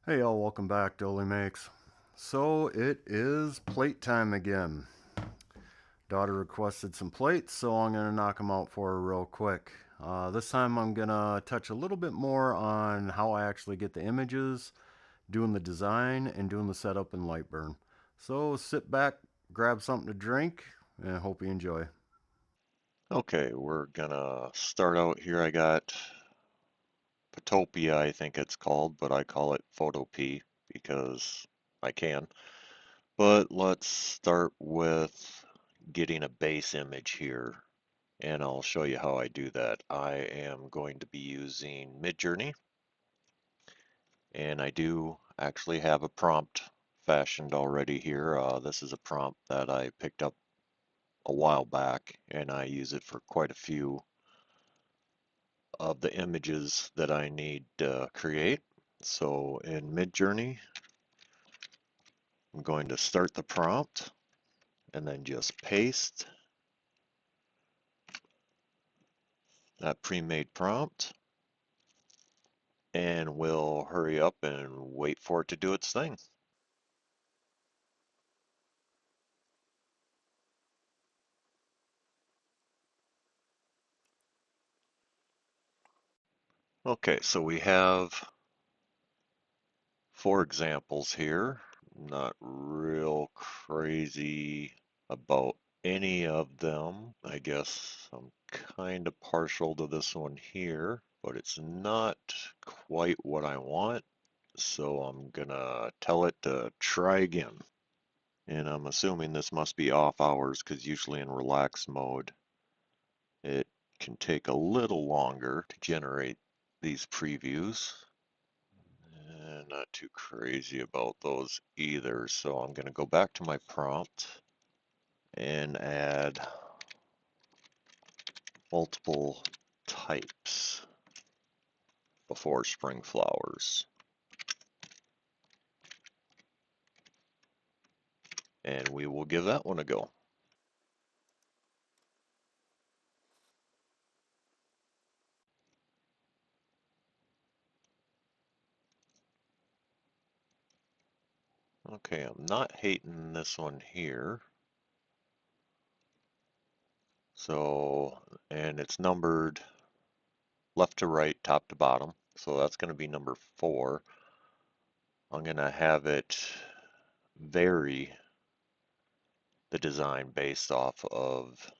Hey y'all, welcome back to Oli Makes. So it is plate time again. Daughter requested some plates, so I'm gonna knock them out for her real quick. This time I'm gonna touch a little bit more on how I actually get the images, doing the design, and doing the setup in LightBurn. So sit back, grab something to drink, and hope you enjoy. Okay, we're gonna start out here. I got Photopea, I think it's called, but I call it Photopea because I can. But let's start with getting a base image here, and I'll show you how I do that. I am going to be using Midjourney, and I do actually have a prompt fashioned already here. This is a prompt that I picked up a while back, and I use it for quite a few of the images that I need to create. So in Midjourney, I'm going to start the prompt and then just paste that pre-made prompt, and we'll hurry up and wait for it to do its thing. Okay, so we have 4 examples here. Not real crazy about any of them. I guess I'm kind of partial to this one here, but it's not quite what I want. So I'm gonna tell it to try again. And I'm assuming this must be off hours because usually in relax mode, it can take a little longer to generate these previews. Not too crazy about those either. So I'm going to go back to my prompt and add multiple types before spring flowers. And we will give that one a go. Okay, I'm not hating this one here. So, and it's numbered left to right, top to bottom. So that's going to be number 4. I'm going to have it vary the design based off of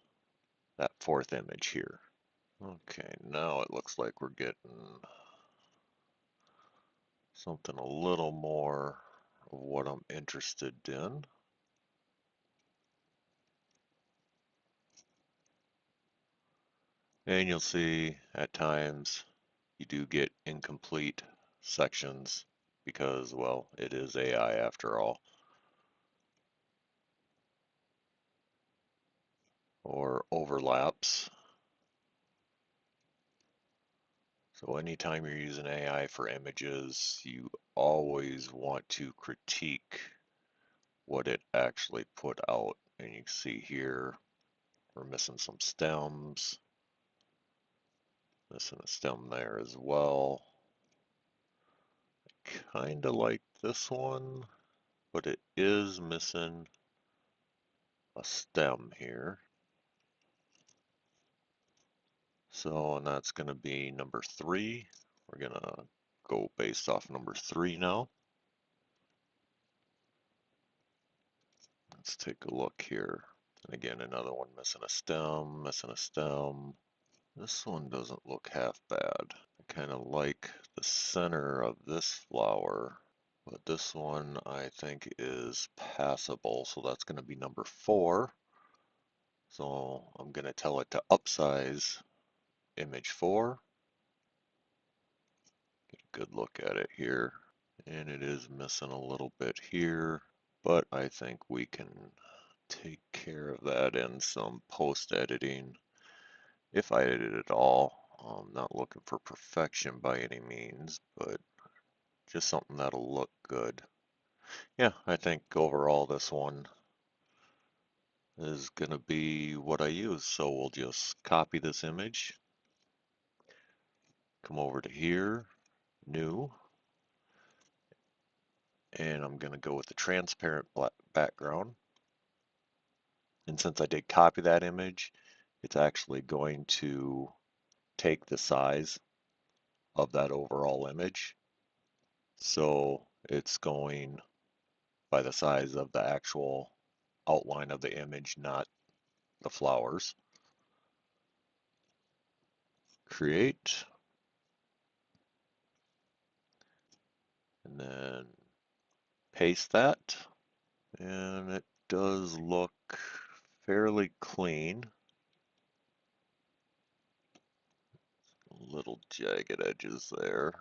that 4th image here. Okay, now it looks like we're getting something a little more of what I'm interested in. And you'll see at times you do get incomplete sections because, well, it is AI after all, or overlaps. So anytime you're using AI for images, you always want to critique what it actually put out. And you can see here, we're missing some stems, missing a stem there as well. Kind of like this one, but it is missing a stem here. So, and that's going to be number 3. We're going to go based off number 3 now. Let's take a look here. And again, another one missing a stem, missing a stem. This one doesn't look half bad. I kind of like the center of this flower, but this one I think is passable. So that's going to be number 4. So I'm going to tell it to upsize image 4. Get a good look at it here. And it is missing a little bit here, but I think we can take care of that in some post editing if I edit at all. I'm not looking for perfection by any means, but just something that'll look good. Yeah, I think overall this one is going to be what I use. So we'll just copy this image, come over to here, new, and I'm going to go with the transparent black background. And since I did copy that image, it's actually going to take the size of that overall image. So it's going by the size of the actual outline of the image, not the flowers. Create, and then paste that. And it does look fairly clean. Little jagged edges there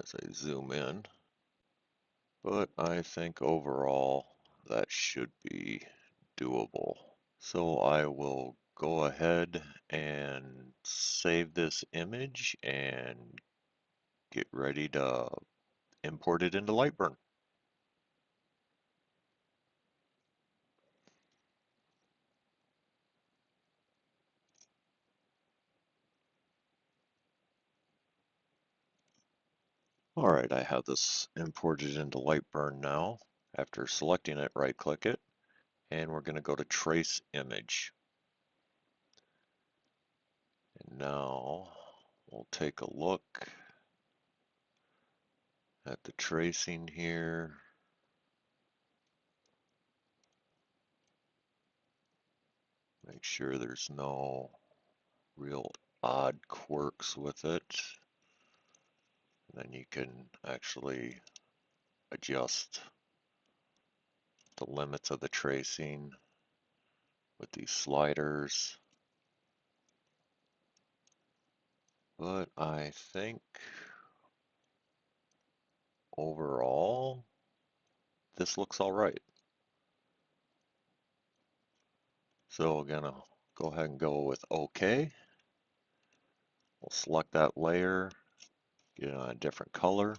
as I zoom in. But I think overall that should be doable. So I will go ahead and save this image and get ready to import it into LightBurn. All right, I have this imported into LightBurn now. After selecting it, right click it, and we're going to go to Trace Image. And now we'll take a look at the tracing here. Make sure there's no real odd quirks with it. And then you can actually adjust the limits of the tracing with these sliders. But I think overall, this looks all right. So we're gonna go ahead and go with OK. We'll select that layer, get it on a different color,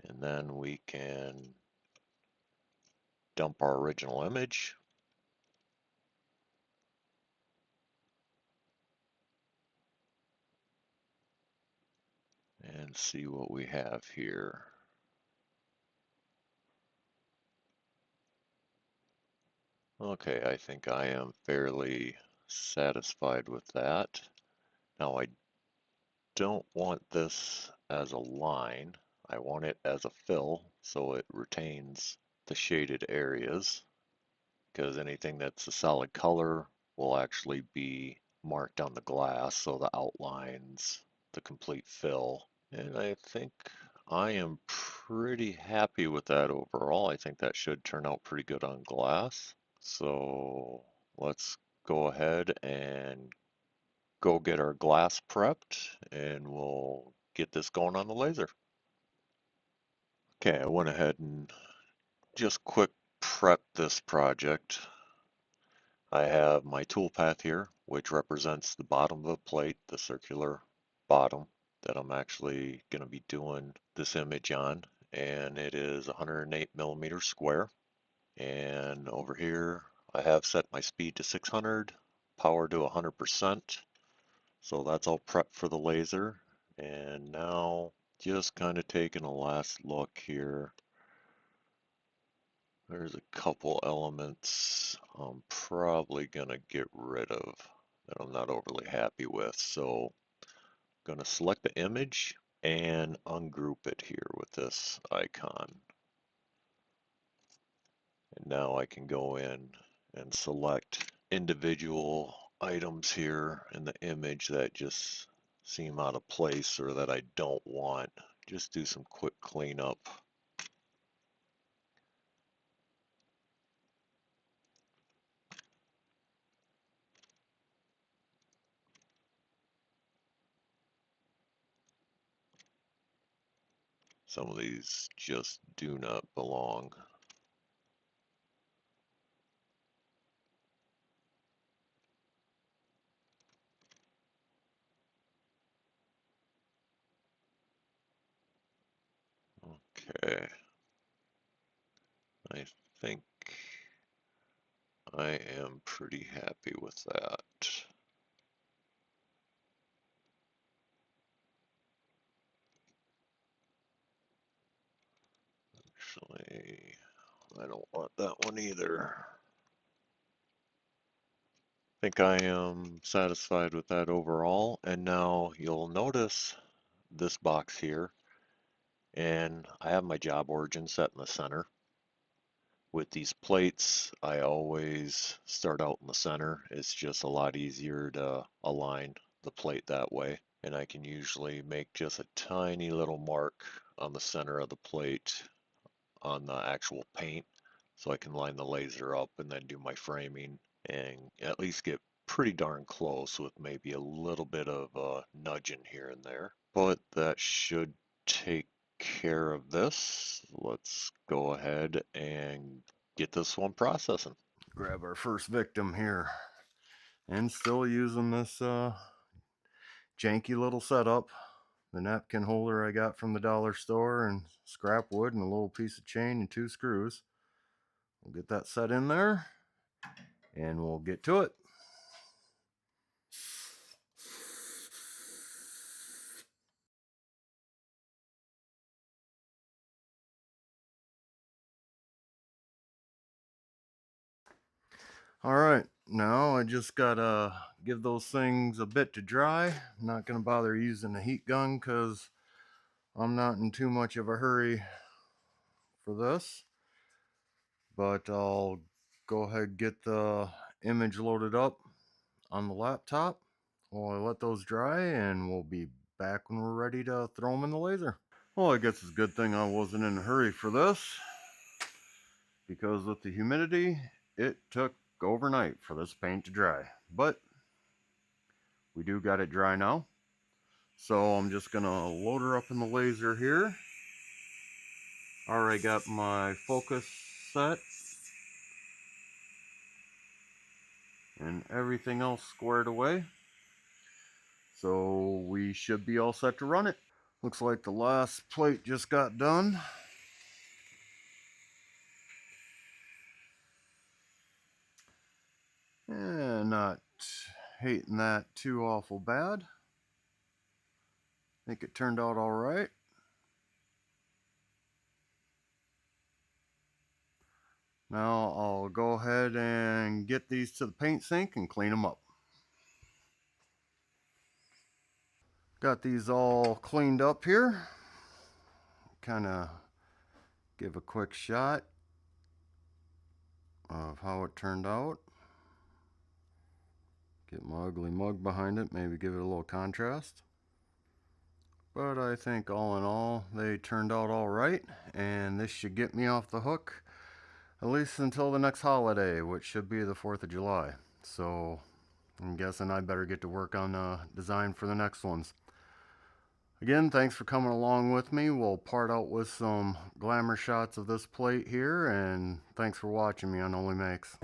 and then we can dump our original image. And see what we have here. Okay, I think I am fairly satisfied with that. Now I don't want this as a line. I want it as a fill so it retains the shaded areas, because anything that's a solid color will actually be marked on the glass, so the outlines, the complete fill. And I think I am pretty happy with that overall. I think that should turn out pretty good on glass. So let's go ahead and go get our glass prepped and we'll get this going on the laser. Okay, I went ahead and just quick prep this project. I have my toolpath here, which represents the bottom of the plate, the circular bottom that I'm actually going to be doing this image on, and it is 108 millimeters square. And over here, I have set my speed to 600, power to 100%. So that's all prepped for the laser. And now just kind of taking a last look here. There's a couple elements I'm probably gonna get rid of that I'm not overly happy with. So I'm gonna select the image and ungroup it here with this icon. And now I can go in and select individual items here in the image that just seem out of place or that I don't want. Just do some quick cleanup. Some of these just do not belong. Okay, I think I am pretty happy with that. Actually, I don't want that one either. I think I am satisfied with that overall. And now you'll notice this box here, and I have my job origin set in the center. With these plates, I always start out in the center. It's just a lot easier to align the plate that way. And I can usually make just a tiny little mark on the center of the plate on the actual paint so I can line the laser up and then do my framing and at least get pretty darn close with maybe a little bit of nudging here and there. But that should take care of this. Let's go ahead and get this one processing. Grab our first victim here. And still using this janky little setup. The napkin holder I got from the dollar store, and scrap wood, and a little piece of chain and 2 screws. We'll get that set in there and we'll get to it. Alright, now I just gotta give those things a bit to dry. I'm not gonna bother using a heat gun because I'm not in too much of a hurry for this. But I'll go ahead and get the image loaded up on the laptop while I let those dry, and we'll be back when we're ready to throw them in the laser. Well, I guess it's a good thing I wasn't in a hurry for this, because with the humidity, it took overnight for this paint to dry. But we do got it dry now. So I'm just gonna load her up in the laser here. Already got my focus set and everything else squared away. So we should be all set to run it. Looks like the last plate just got done. And not hating that too awful bad. I think it turned out all right. Now I'll go ahead and get these to the paint sink and clean them up. Got these all cleaned up here. Kind of give a quick shot of how it turned out. Get my ugly mug behind it, maybe give it a little contrast. But I think all in all, they turned out all right, and this should get me off the hook at least until the next holiday, which should be the 4th of July. So I'm guessing I better get to work on design for the next ones. Again, thanks for coming along with me. We'll part out with some glamour shots of this plate here, and thanks for watching me on Only Makes.